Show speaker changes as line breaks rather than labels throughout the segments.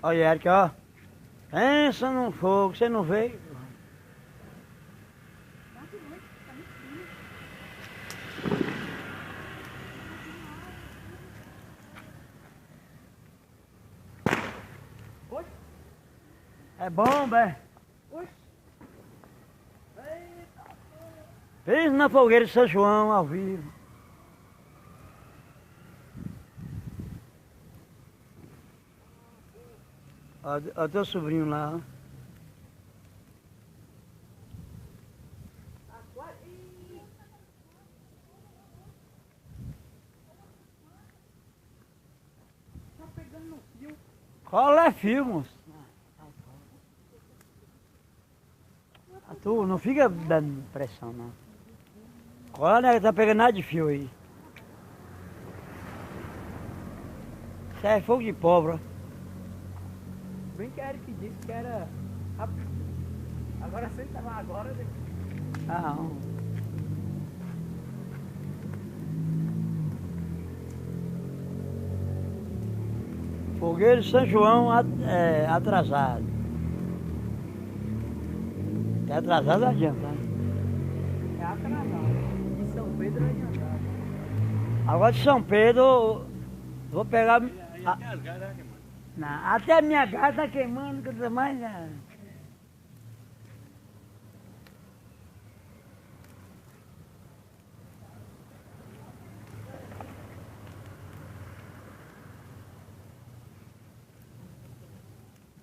Olha, Eric, ó. Pensa num fogo, você não veio. É bomba, é? Fez na fogueira de São João, ao vivo. Ó teu sobrinho lá, ó. Cola é fio, moço. Tu não fica dando pressão, não. Cola, né? Tá pegando nada de fio aí. Isso é fogo de pólvora.
Bem que Eric disse que era rápido. Agora você tava agora, né?
Não. Fogueiro de São João atrasado. É atrasado adianta.
É atrasado. De São Pedro é adiantado.
Agora de São Pedro, vou pegar. Até a minha gata tá queimando, que eu tô mais.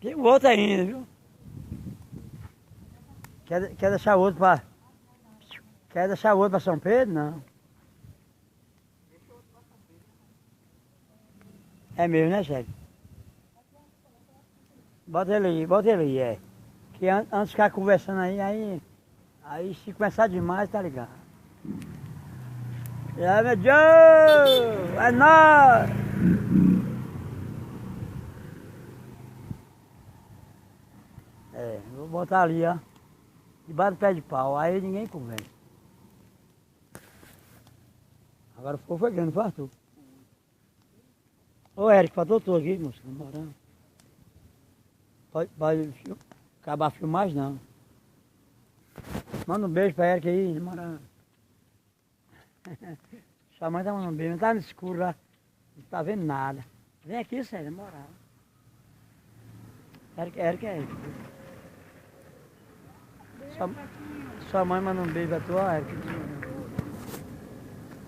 Tem outro ainda, viu? Quer deixar outro pra. Quer deixar outro pra São Pedro? Não. É mesmo, né, Sérgio? Bota ele aí, é. Que antes de ficar conversando aí se começar demais, tá ligado? É, meu Deus! É nóis! É, vou botar ali, ó. Debaixo do pé de pau, aí ninguém conversa. Agora ficou grande, fartou. Ô Eric, faltou tu aqui, moço, namorando. Pode acabar a filmagem não. Manda um beijo pra Eric aí, namorando. Sua mãe tá mandando um beijo, tá no escuro lá. Não tá vendo nada. Vem aqui, sério, namorar. Eric é Eric. Sua mãe manda um beijo pra tu, ó, Eric.